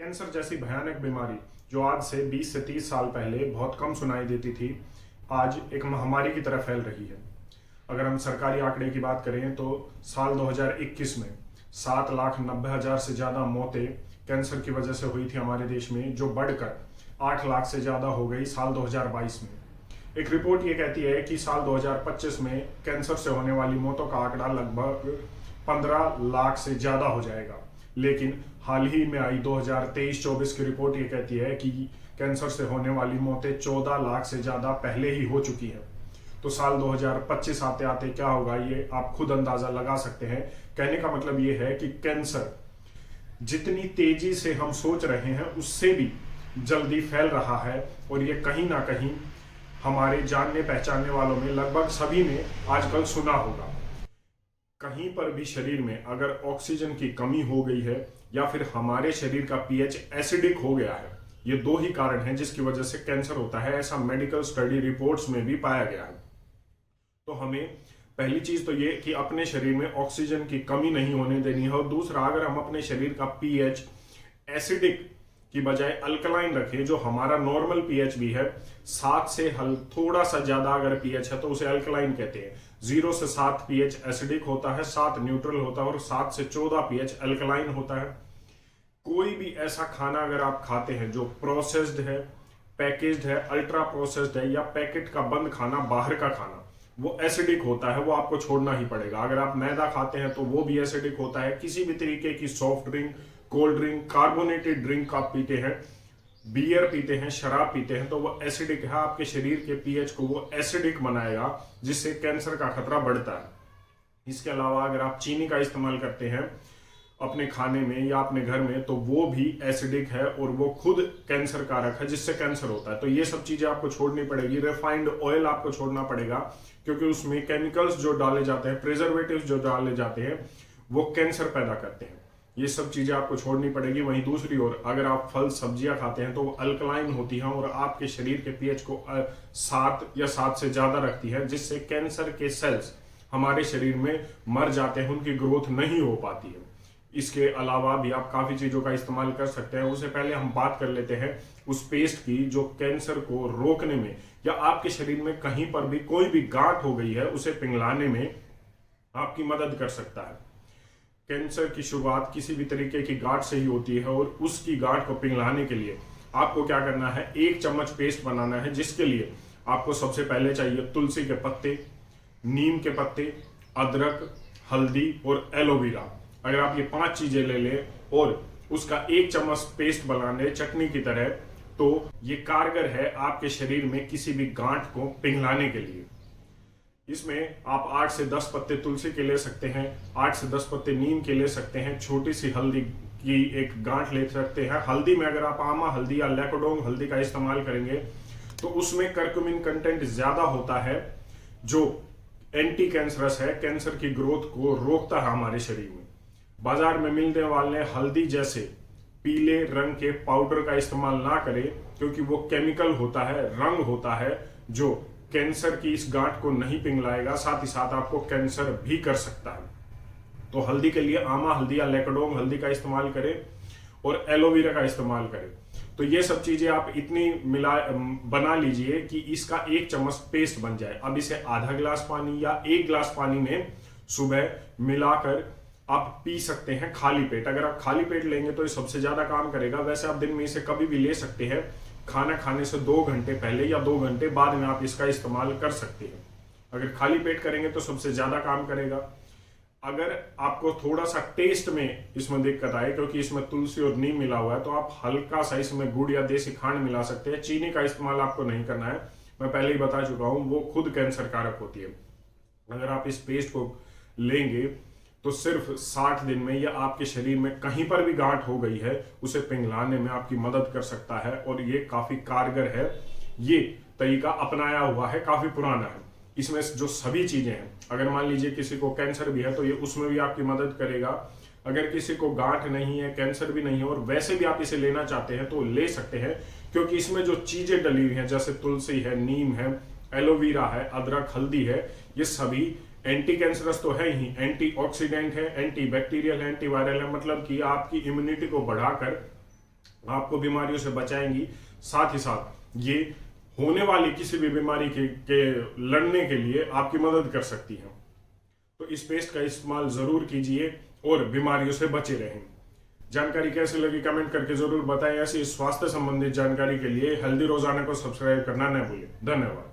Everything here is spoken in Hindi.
कैंसर जैसी भयानक बीमारी जो आज से 20 से 30 साल पहले बहुत कम सुनाई देती थी, आज एक महामारी की तरह फैल रही है। अगर हम सरकारी आंकड़े की बात करें तो साल 2021 में 7,90,000 से ज़्यादा मौतें कैंसर की वजह से हुई थी हमारे देश में, जो बढ़कर 8 लाख से ज़्यादा हो गई साल 2022 में। एक रिपोर्ट ये कहती है कि साल 2025 में कैंसर से होने वाली मौतों का आंकड़ा लगभग 15 लाख से ज़्यादा हो जाएगा। लेकिन हाल ही में आई 2023-24 की रिपोर्ट ये कहती है कि कैंसर से होने वाली मौतें 14 लाख से ज़्यादा पहले ही हो चुकी हैं। तो साल 2025 आते आते क्या होगा ये आप खुद अंदाज़ा लगा सकते हैं। कहने का मतलब ये है कि कैंसर जितनी तेजी से हम सोच रहे हैं उससे भी जल्दी फैल रहा है, और ये कहीं ना कहीं हमारे जानने पहचानने वालों में लगभग सभी ने आजकल सुना होगा। कहीं पर भी शरीर में अगर ऑक्सीजन की कमी हो गई है या फिर हमारे शरीर का पीएच एसिडिक हो गया है, ये दो ही कारण हैं जिसकी वजह से कैंसर होता है। ऐसा मेडिकल स्टडी रिपोर्ट्स में भी पाया गया है। तो हमें पहली चीज तो ये कि अपने शरीर में ऑक्सीजन की कमी नहीं होने देनी है, और दूसरा, अगर हम अपने शरीर का पीएच एसिडिक की बजाय अल्कलाइन रखें, जो हमारा नॉर्मल पीएच भी है 7 से थोड़ा सा ज्यादा अगर पीएच है तो उसे अल्कलाइन कहते हैं। 0 से 7 पीएच एसिडिक होता है, 7 न्यूट्रल होता है और 7 से 14 पीएच अल्कलाइन होता है। कोई भी ऐसा खाना अगर आप खाते हैं जो प्रोसेस्ड है, पैकेज्ड है, अल्ट्रा प्रोसेस्ड है, या पैकेट का बंद खाना, बाहर का खाना, वो एसिडिक होता है, वो आपको छोड़ना ही पड़ेगा। अगर आप मैदा खाते हैं तो वो भी एसिडिक होता है। किसी भी तरीके की soft drink, cold drink, carbonated drink आप पीते हैं, बियर पीते हैं, शराब पीते हैं, तो वो एसिडिक है। आपके शरीर के पीएच को वो एसिडिक बनाएगा, जिससे कैंसर का खतरा बढ़ता है। इसके अलावा अगर आप चीनी का इस्तेमाल करते हैं अपने खाने में या अपने घर में, तो वो भी एसिडिक है और वो खुद कैंसर कारक है, जिससे कैंसर होता है। तो ये सब चीजें आपको छोड़नी पड़ेगी। रिफाइंड ऑयल आपको छोड़ना पड़ेगा, क्योंकि उसमें केमिकल्स जो डाले जाते हैं, प्रिजर्वेटिव्स जो डाले जाते हैं, वो कैंसर पैदा करते हैं। ये सब चीजें आपको छोड़नी पड़ेगी। वहीं दूसरी ओर अगर आप फल सब्जियां खाते हैं तो वो अल्कलाइन होती हैं और आपके शरीर के पीएच को 7 या 7 से ज्यादा रखती है, जिससे कैंसर के सेल्स हमारे शरीर में मर जाते हैं, उनकी ग्रोथ नहीं हो पाती है। इसके अलावा भी आप काफी चीजों का इस्तेमाल कर सकते हैं। उससे पहले हम बात कर लेते हैं उस पेस्ट की जो कैंसर को रोकने में या आपके शरीर में कहीं पर भी कोई भी गांठ हो गई है उसे पिघलाने में आपकी मदद कर सकता है। कैंसर की शुरुआत किसी भी तरीके की गांठ से ही होती है, और उसकी गांठ को पिघलाने के लिए आपको क्या करना है, 1 चम्मच पेस्ट बनाना है, जिसके लिए आपको सबसे पहले चाहिए तुलसी के पत्ते, नीम के पत्ते, अदरक, हल्दी और एलोवेरा। अगर आप ये 5 चीजें ले लें और उसका 1 चम्मच पेस्ट बना लें चटनी की तरह, तो ये कारगर है आपके शरीर में किसी भी गांठ को पिघलाने के लिए। इसमें आप 8 से 10 पत्ते तुलसी के ले सकते हैं, 8 से 10 पत्ते नीम के ले सकते हैं, छोटी सी हल्दी की एक गांठ ले सकते हैं। हल्दी में अगर आप आमा हल्दी या लैकोडोंग हल्दी का इस्तेमाल करेंगे तो उसमें कर्क्यूमिन कंटेंट ज्यादा होता है, जो एंटी कैंसरस है, कैंसर की ग्रोथ को रोकता है हमारे शरीर में। बाजार में मिलने वाले हल्दी जैसे पीले रंग के पाउडर का इस्तेमाल ना करें, क्योंकि वो केमिकल होता है, रंग होता है, जो कैंसर की इस गांठ को नहीं पिघलाएगा, साथ ही साथ आपको कैंसर भी कर सकता है। तो हल्दी के लिए आमा हल्दी या लैकोडोंग हल्दी का इस्तेमाल करें और एलोवेरा का इस्तेमाल करें। तो ये सब चीजें आप इतनी बना लीजिए कि इसका 1 चम्मच पेस्ट बन जाए। अब इसे आधा गिलास पानी या 1 गिलास पानी में सुबह मिलाकर आप पी सकते हैं खाली पेट। अगर आप खाली पेट लेंगे तो ये सबसे ज्यादा काम करेगा। वैसे आप दिन में इसे कभी भी ले सकते हैं, खाना खाने से 2 घंटे पहले या 2 घंटे बाद में आप इसका इस्तेमाल कर सकते हैं। अगर खाली पेट करेंगे तो सबसे ज्यादा काम करेगा। अगर आपको थोड़ा सा टेस्ट में इसमें दिक्कत आए, क्योंकि इसमें तुलसी और नीम मिला हुआ है, तो आप हल्का सा इसमें गुड़ या देसी खांड मिला सकते हैं। चीनी का इस्तेमाल आपको नहीं करना है, मैं पहले ही बता चुका हूं, वो खुद कैंसर कारक होती है। अगर आप इस पेस्ट को लेंगे तो सिर्फ 60 दिन में या आपके शरीर में कहीं पर भी गांठ हो गई है उसे पिघलाने में आपकी मदद कर सकता है, और ये काफी कारगर है। ये तरीका अपनाया हुआ है, काफी पुराना है। इसमें जो सभी चीजें हैं, अगर मान लीजिए किसी को कैंसर भी है तो ये उसमें भी आपकी मदद करेगा। अगर किसी को गांठ नहीं है, कैंसर भी नहीं है, और वैसे भी आप इसे लेना चाहते हैं तो ले सकते हैं, क्योंकि इसमें जो चीजें डली हुई हैं, जैसे तुलसी है, नीम है, एलोवेरा है, अदरक, हल्दी है, ये सभी एंटी कैंसरस तो है ही, एंटी ऑक्सीडेंट है, एंटी बैक्टीरियल है, एंटीवायरल है, मतलब कि आपकी इम्यूनिटी को बढ़ाकर आपको बीमारियों से बचाएंगी, साथ ही साथ ये होने वाली किसी भी बीमारी के लड़ने के लिए आपकी मदद कर सकती है। तो इस पेस्ट का इस्तेमाल जरूर कीजिए और बीमारियों से बचे रहें। जानकारी कैसी लगी कमेंट करके जरूर बताएं। ऐसी स्वास्थ्य संबंधित जानकारी के लिए हेल्दी रोजाना को सब्सक्राइब करना न भूलें। धन्यवाद।